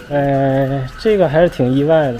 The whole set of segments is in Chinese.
这个还是挺意外的。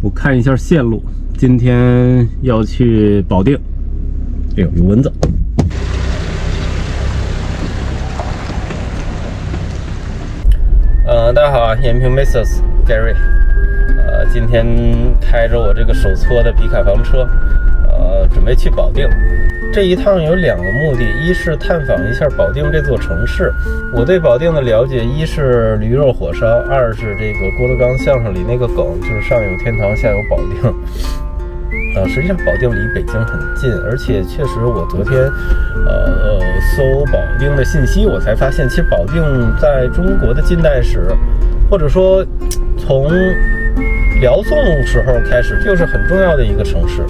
我看一下线路，今天要去保定。哎呦，有蚊子！大家好啊，延平 Mrs. Gary。今天开着我这个手搓的皮卡房车，准备去保定。这一趟有2个目的，一是探访一下保定这座城市。我对保定的了解，一是驴肉火烧，二是这个郭德纲相声里那个梗，就是上有天堂，下有保定。实际上保定离北京很近，而且确实我昨天搜保定的信息，我才发现其实保定在中国的近代史，或者说从辽宋时候开始就是很重要的一个城市。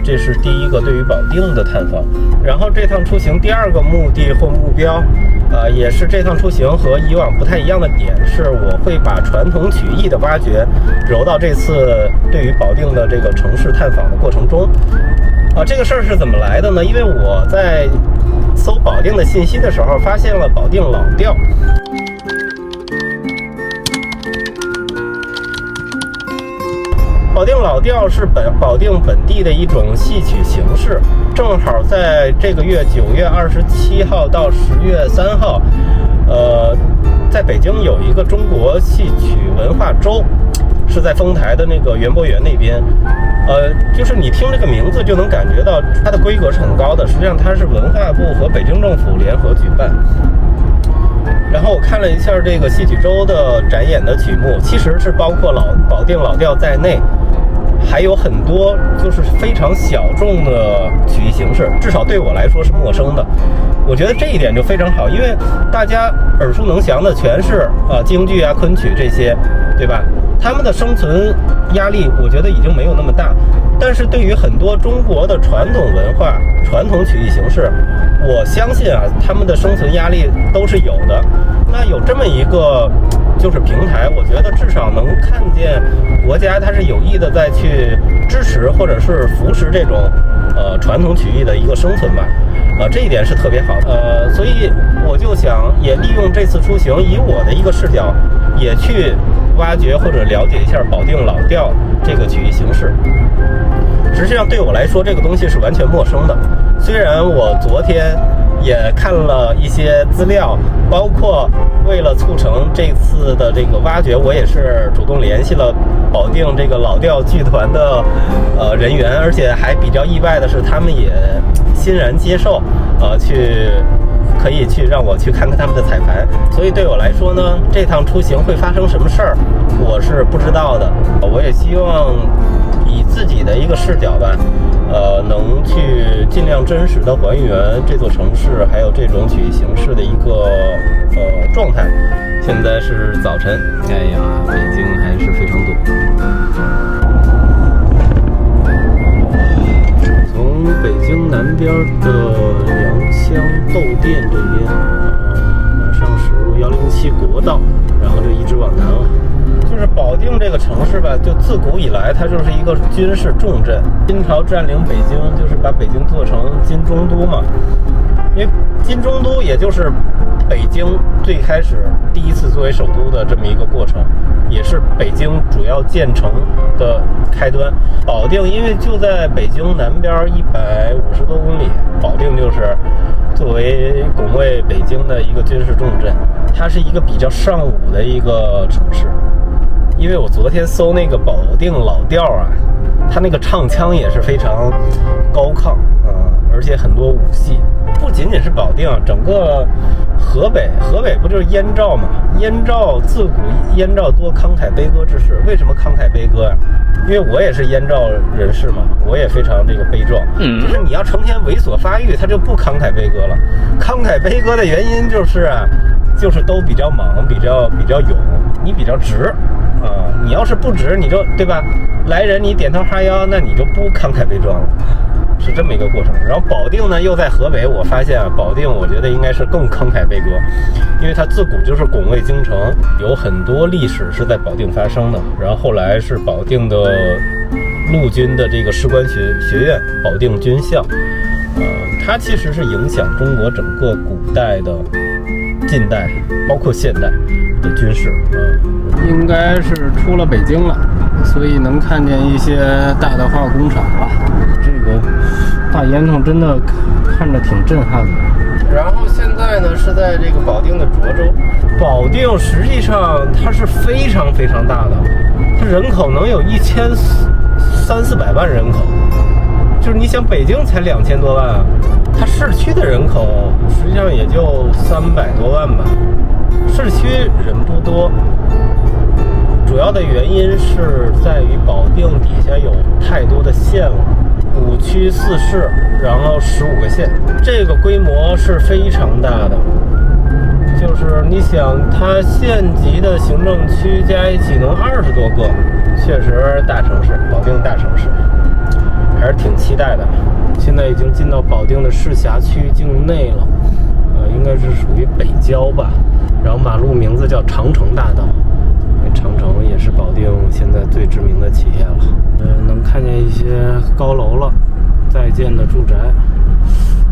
这是第一个对于保定的探访。然后这趟出行第2个目的或目标，也是这趟出行和以往不太一样的点，是我会把传统曲艺的挖掘揉到这次对于保定的这个城市探访的过程中。这个事儿是怎么来的呢？因为我在搜保定的信息的时候，发现了保定老调。保定老调是保定本地的一种戏曲形式，正好在这个月9月27号到10月3号，在北京有一个中国戏曲文化周，是在丰台的那个园博园那边。就是你听这个名字就能感觉到它的规格是很高的，实际上它是文化部和北京政府联合举办。然后我看了一下这个戏曲周的展演的曲目，其实是包括保定老调在内，还有很多就是非常小众的曲艺形式，至少对我来说是陌生的。我觉得这一点就非常好，因为大家耳熟能详的全是京剧啊、昆曲这些，对吧？他们的生存压力我觉得已经没有那么大，但是对于很多中国的传统文化、传统曲艺形式，我相信啊，他们的生存压力都是有的。那有这么一个就是平台，我觉得至少能看见国家它是有意的在去支持或者是扶持这种传统曲艺的一个生存吧。这一点是特别好。所以我就想也利用这次出行，以我的一个视角，也去挖掘或者了解一下保定老调这个曲艺形式。实际上对我来说，这个东西是完全陌生的。虽然我昨天也看了一些资料，包括为了促成这次的这个挖掘，我也是主动联系了保定这个老调剧团的人员，而且还比较意外的是，他们也欣然接受可以去让我去看看他们的彩排。所以对我来说呢，这趟出行会发生什么事儿，我是不知道的。我也希望以自己的一个视角吧，能去尽量真实的还原这座城市还有这种曲艺形式的一个状态。现在是早晨，哎呀，北京还是非常堵。从北京南边的良乡窦店这边，马上驶入107国道，然后就一直往南了。就是保定这个城市吧，就自古以来它就是一个军事重镇。金朝占领北京，就是把北京做成金中都嘛。因为金中都也就是北京最开始第一次作为首都的这么一个过程，也是北京主要建成的开端。保定因为就在北京南边150多公里，保定就是作为拱卫北京的一个军事重镇，它是一个比较尚武的一个城市。因为我昨天搜那个保定老调啊，它那个唱腔也是非常高亢而且很多武戏。不仅仅是保定，整个河北不就是燕赵嘛？燕赵自古燕赵多慷慨悲歌之士。为什么慷慨悲歌呀？因为我也是燕赵人士嘛，我也非常这个悲壮。就是你要成天猥琐发育，他就不慷慨悲歌了。慷慨悲歌的原因就是都比较莽，比较勇，你比较直啊。你要是不直，你就对吧？来人你点头哈腰，那你就不慷慨悲壮了。是这么一个过程。然后保定呢又在河北，我发现保定我觉得应该是更慷慨悲歌，因为它自古就是拱卫京城，有很多历史是在保定发生的。然后后来是保定的陆军的这个士官学院，保定军校，它其实是影响中国整个古代的、近代包括现代的军事应该是出了北京了，所以能看见一些大的化工厂了。这个大烟囱真的看着挺震撼的。然后现在呢是在这个保定的涿州。保定实际上它是非常非常大的，它人口能有1300-400万人口，就是你想北京才2000多万啊，它市区的人口实际上也就300多万吧，市区人不多。主要的原因是在于保定底下有太多的县了，5区4市，然后15个县，这个规模是非常大的。就是你想，它县级的行政区加一起能20多个，确实大城市，保定大城市，还是挺期待的。现在已经进到保定的市辖区境内了，应该是属于北郊吧。然后马路名字叫长城大道。长城也是保定现在最知名的企业了。能看见一些高楼了，在建的住宅，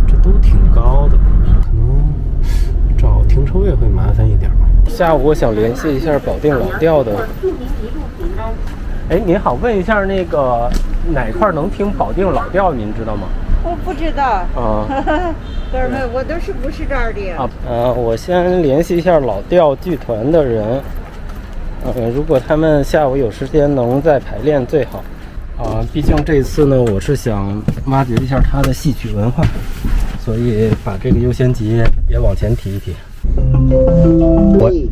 这都挺高的，可能找停车位会麻烦一点。下午我想联系一下保定老调的。哎，您好，问一下那个哪块能听保定老调，您知道吗？我不知道啊，哥们，我都是不是这儿的啊。我先联系一下老调剧团的人。如果他们下午有时间能再排练最好毕竟这次呢我是想挖掘一下他的戏曲文化，所以把这个优先级也往前提一提。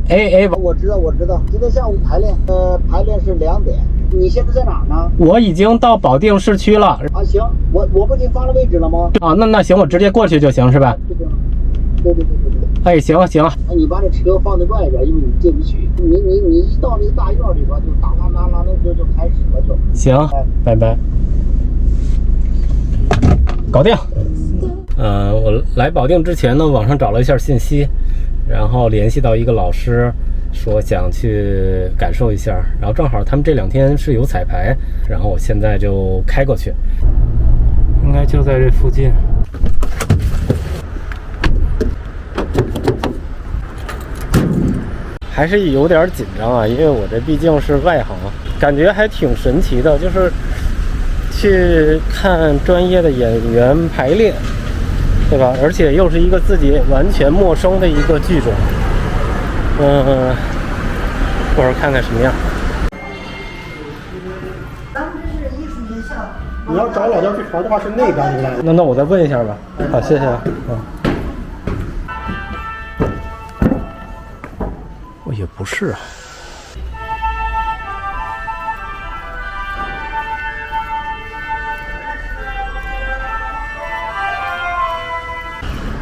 我知道，今天下午排练是2点。你现在在哪儿呢？我已经到保定市区了。行，我不给你发了位置了吗？那行，我直接过去就行是吧？对。哎，行。你把这车放在外边，因为你进不去。你一到那个大院里边，就当那就开始了就。行，拜拜。搞定。我来保定之前呢，网上找了一下信息，然后联系到一个老师，说想去感受一下，然后正好他们这2天是有彩排，然后我现在就开过去，应该就在这附近。还是有点紧张啊，因为我这毕竟是外行，感觉还挺神奇的，就是去看专业的演员排练，对吧？而且又是一个自己完全陌生的一个剧种，一会儿看看什么样。咱们这是艺术学校。你要找老调剧团的话是那边来的。那我再问一下吧。好，谢谢。也不是啊。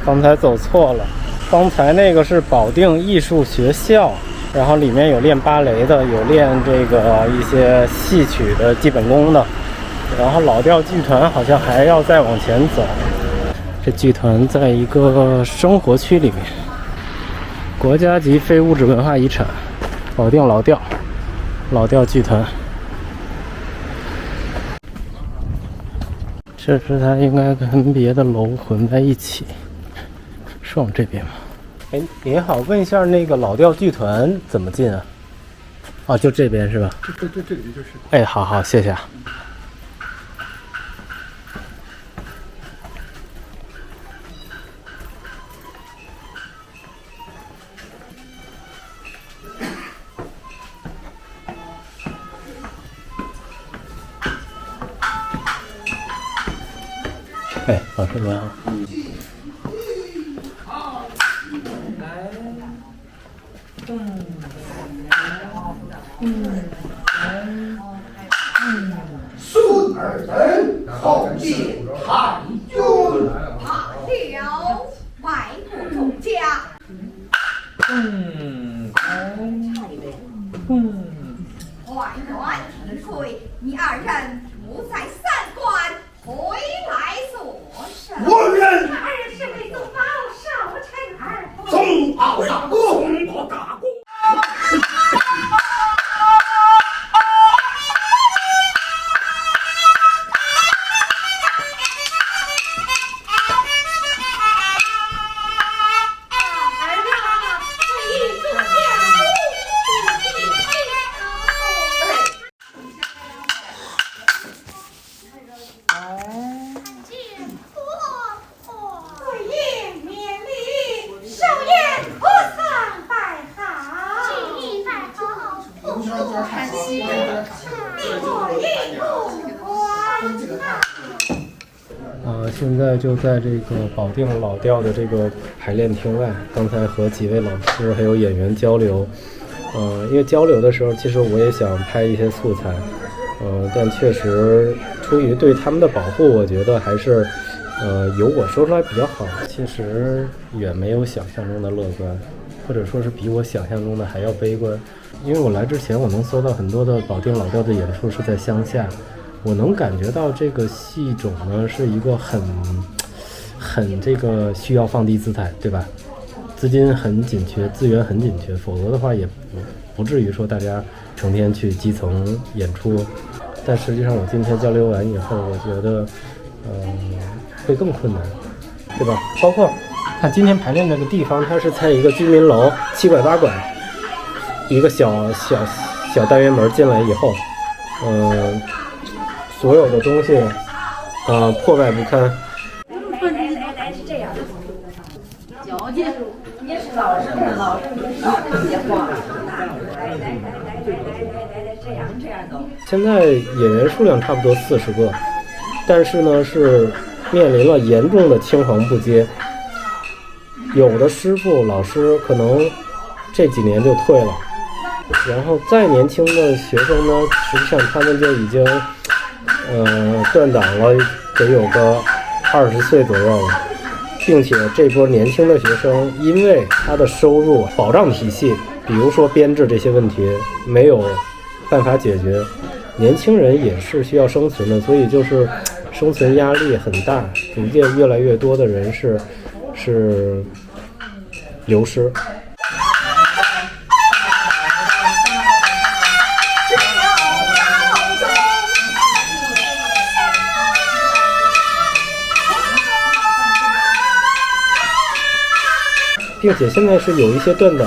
刚才走错了，刚才那个是保定艺术学校，然后里面有练芭蕾的，有练这个一些戏曲的基本功的，然后老调剧团好像还要再往前走。这剧团在一个生活区里面。国家级非物质文化遗产，保定老调剧团。这是它应该跟别的楼混在一起，是往这边吗？哎，您好，问一下那个老调剧团怎么进啊？就这边是吧？这里就是。哎，好，谢谢啊。哎，老师你好。二等叩见太君。怕了外国众家。宦官提馈，你二人不在三关，回来作甚？我人二人是为宗保少臣而回。宗保大哥，宗保大哥。现在就在这个保定老调的这个排练厅外，刚才和几位老师还有演员交流，因为交流的时候，其实我也想拍一些素材，但确实出于对他们的保护，我觉得还是，由我说出来比较好。其实远没有想象中的乐观，或者说是比我想象中的还要悲观。因为我来之前，我能搜到很多的保定老调的演出是在乡下。我能感觉到这个戏种呢是一个很这个需要放低姿态，对吧？资金很紧缺，资源很紧缺，否则的话也不至于说大家成天去基层演出。但实际上我今天交流完以后，我觉得会更困难，对吧？包括看今天排练这个地方，它是在一个居民楼7拐8拐一个小单元门进来以后，所有的东西，破败不堪。来是这样的，脚接住，你是老生的，老生的少这些话，来，这样走。现在演员数量差不多40个，但是呢是面临了严重的青黄不接，有的师傅老师可能这几年就退了，然后再年轻的学生呢，实际上他们就已经。断档了，得有个20岁左右了，并且这波年轻的学生，因为他的收入保障体系，比如说编制这些问题没有办法解决，年轻人也是需要生存的，所以就是生存压力很大，逐渐越来越多的人是流失。并且现在是有一些断档，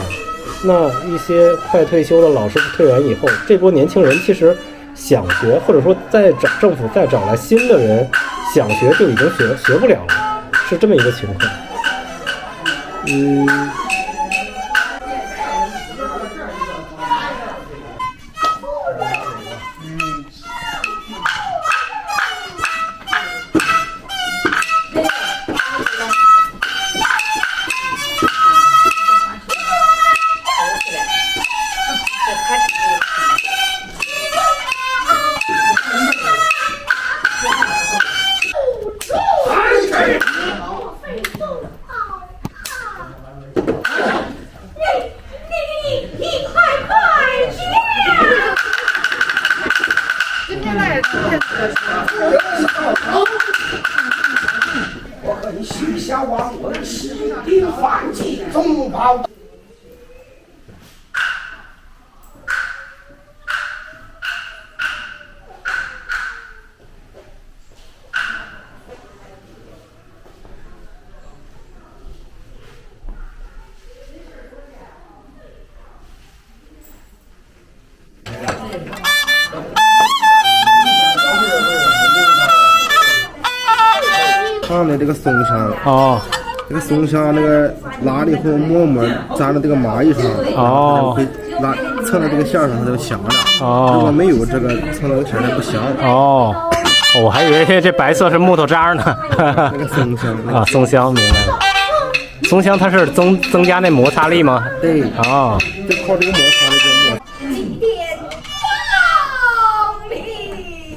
那一些快退休的老师傅退完以后，这波年轻人其实想学，或者说政府再找来新的人想学就已经学不了了，是这么一个情况。我和你许下亡我的师弟范进宗保。放的这个松香哦，这个松香那个拉了以后沫沫粘到这个蚂蚁上，哦，会拉蹭到这个线上它就香了。哦，如果没有这个蹭到线它不香。哦，我还以为这白色是木头渣呢。那个松香啊，松香明白了。松香它是增加那摩擦力吗？对。啊，就靠这个摩擦力就摩。祭奠亡灵。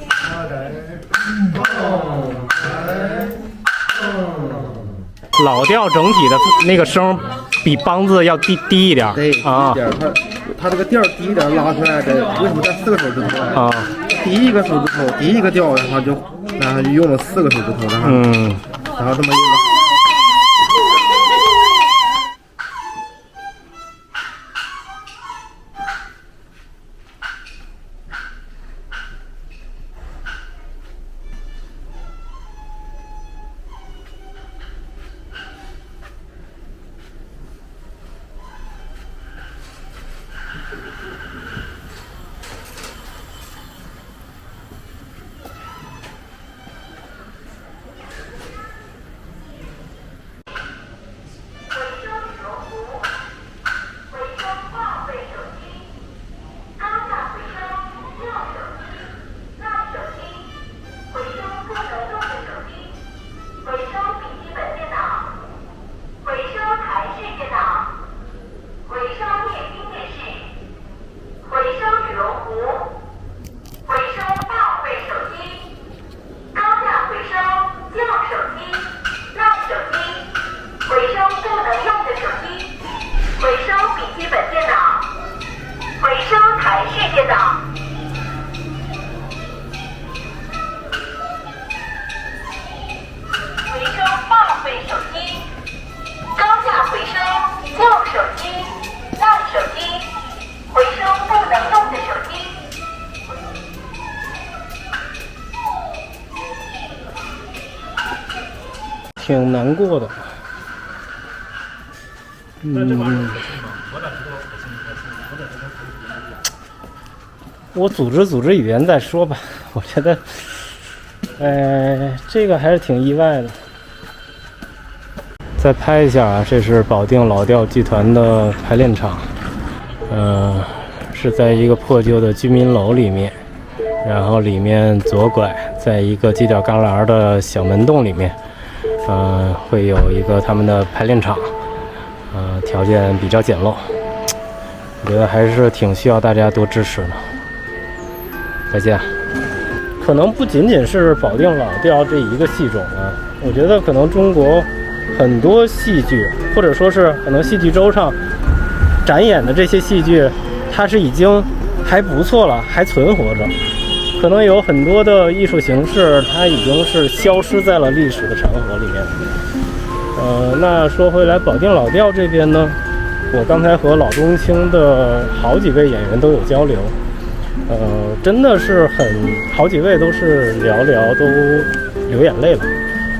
老调整体的那个声比梆子要低一点。对，啊，低一点，它这个调低一点拉出来的，为什么带4个手指头啊？第一个手指头，第一个调，然后就用了4个手指头，然后这么用的。挺难过的。我组织语言再说吧。我觉得，这个还是挺意外的。再拍一下啊，这是保定老调剧团的排练场，是在一个破旧的居民楼里面，然后里面左拐，在一个犄角旮旯的小门洞里面。会有一个他们的排练场，条件比较简陋，我觉得还是挺需要大家多支持的。再见。可能不仅仅是保定老调这一个戏种啊，我觉得可能中国很多戏剧，或者说是可能戏剧周上展演的这些戏剧，它是已经还不错了，还存活着。可能有很多的艺术形式，它已经是消失在了历史的长河里面。那说回来，保定老调这边呢，我刚才和老中青的好几位演员都有交流，真的是好几位都是聊都流眼泪了，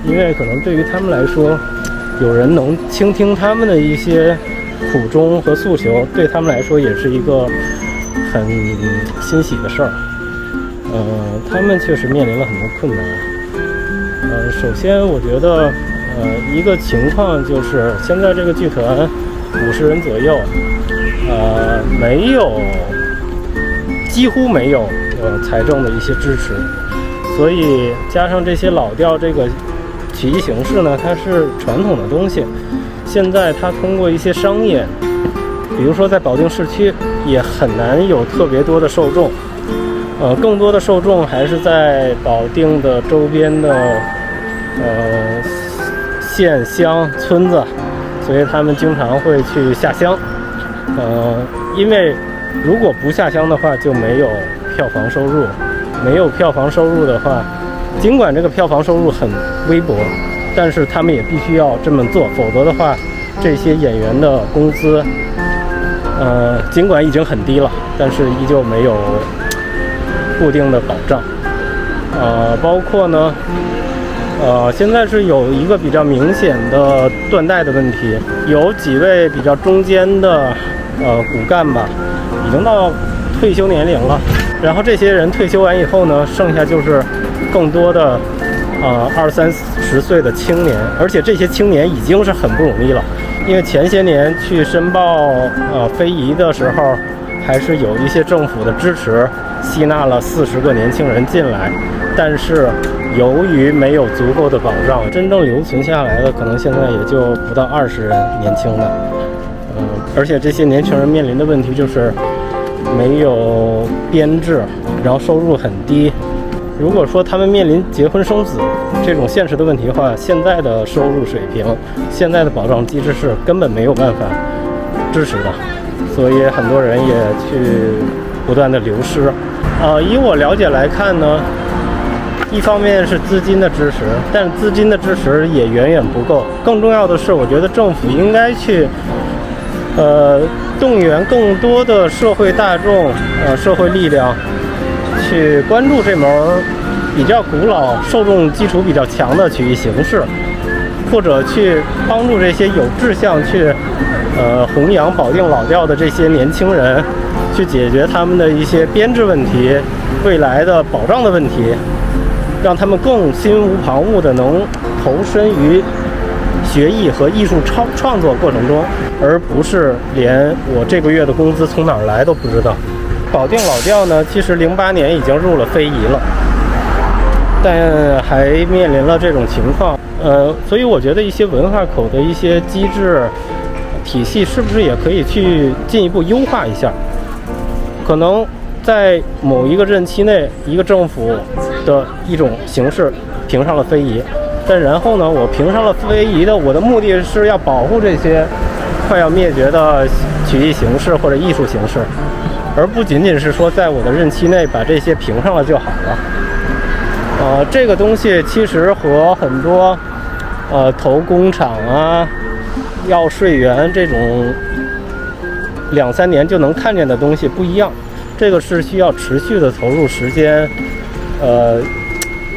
因为可能对于他们来说，有人能倾听他们的一些苦衷和诉求，对他们来说也是一个很欣喜的事儿。他们确实面临了很多困难。首先我觉得，一个情况就是现在这个剧团50人左右，几乎没有财政的一些支持，所以加上这些老调这个曲艺形式呢，它是传统的东西，现在它通过一些商业，比如说在保定市区也很难有特别多的受众。更多的受众还是在保定的周边的县乡村子，所以他们经常会去下乡。因为如果不下乡的话，就没有票房收入。没有票房收入的话，尽管这个票房收入很微薄，但是他们也必须要这么做，否则的话，这些演员的工资，尽管已经很低了，但是依旧没有固定的保障。包括呢，现在是有一个比较明显的断代的问题，有几位比较中间的骨干吧，已经到退休年龄了。然后这些人退休完以后呢，剩下就是更多的20-30岁的青年，而且这些青年已经是很不容易了，因为前些年去申报非遗的时候，还是有一些政府的支持，吸纳了40个年轻人进来，但是由于没有足够的保障，真正留存下来的可能现在也就不到20人年轻的。而且这些年轻人面临的问题就是没有编制，然后收入很低，如果说他们面临结婚生子这种现实的问题的话，现在的收入水平、现在的保障机制是根本没有办法支持的，所以很多人也去不断的流失。以我了解来看呢，一方面是资金的支持，但资金的支持也远远不够。更重要的是，我觉得政府应该去动员更多的社会大众、社会力量去关注这门比较古老、受众基础比较强的曲艺形式，或者去帮助这些有志向去弘扬保定老调的这些年轻人，去解决他们的一些编制问题、未来的保障的问题，让他们更心无旁骛的能投身于学艺和艺术创作过程中，而不是连我这个月的工资从哪儿来都不知道。保定老调呢，其实08年已经入了非遗了，但还面临了这种情况。所以我觉得一些文化口的一些机制体系是不是也可以去进一步优化一下？可能在某一个任期内，一个政府的一种形式评上了非遗，但然后呢，我评上了非遗的，我的目的是要保护这些快要灭绝的曲艺形式或者艺术形式，而不仅仅是说在我的任期内把这些评上了就好了。这个东西其实和很多投工厂啊、要税源这种2、3年就能看见的东西不一样，这个是需要持续的投入时间，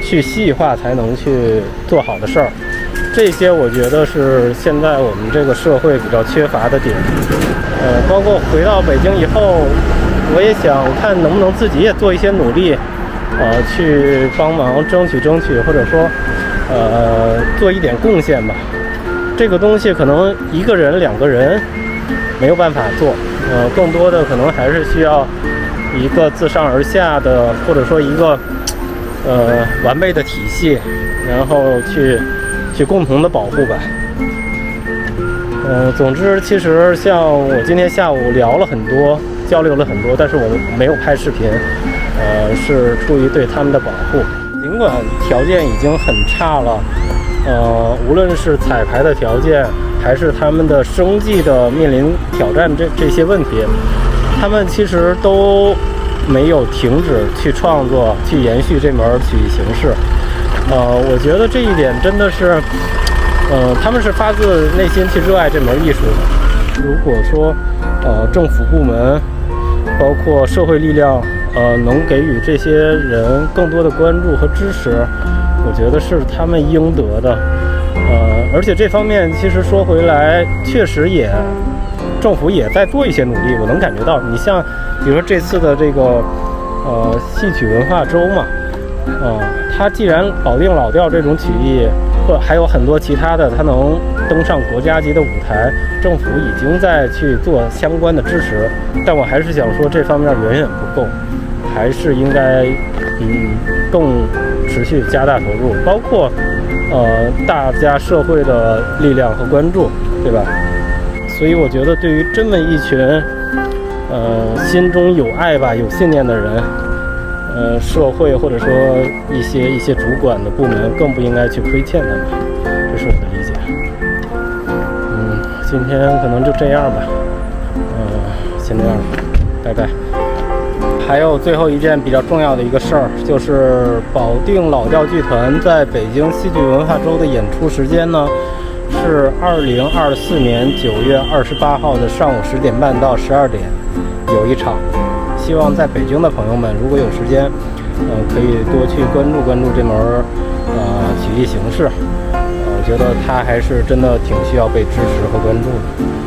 去细化才能去做好的事儿。这些我觉得是现在我们这个社会比较缺乏的点。包括回到北京以后，我也想看能不能自己也做一些努力，去帮忙争取，或者说做一点贡献吧。这个东西可能1个人、2个人没有办法做，更多的可能还是需要一个自上而下的，或者说一个完备的体系，然后去共同的保护吧。总之，其实像我今天下午聊了很多，交流了很多，但是我没有拍视频，是出于对他们的保护。尽管条件已经很差了，无论是彩排的条件，还是他们的生计的面临挑战这些问题，他们其实都没有停止去创作、去延续这门曲艺形式。我觉得这一点真的是，他们是发自内心去热爱这门艺术的。如果说，政府部门，包括社会力量，能给予这些人更多的关注和支持，我觉得是他们应得的。而且这方面其实说回来，确实政府也在做一些努力，我能感觉到。你像，比如说这次的这个戏曲文化周嘛，它既然保定老调这种曲艺，还有很多其他的，它能登上国家级的舞台，政府已经在去做相关的支持。但我还是想说，这方面远远不够，还是应该更持续加大投入，包括大家社会的力量和关注，对吧？所以我觉得，对于这么一群心中有爱吧、有信念的人，社会或者说一些主管的部门更不应该去亏欠他们，这是我的理解。今天可能就这样吧，先这样吧，拜拜。还有最后一件比较重要的一个事儿，就是保定老调剧团在北京戏剧文化周的演出时间呢，是2024年9月28号的上午10点半到12点有一场。希望在北京的朋友们，如果有时间，可以多去关注这门曲艺形式。我觉得它还是真的挺需要被支持和关注的。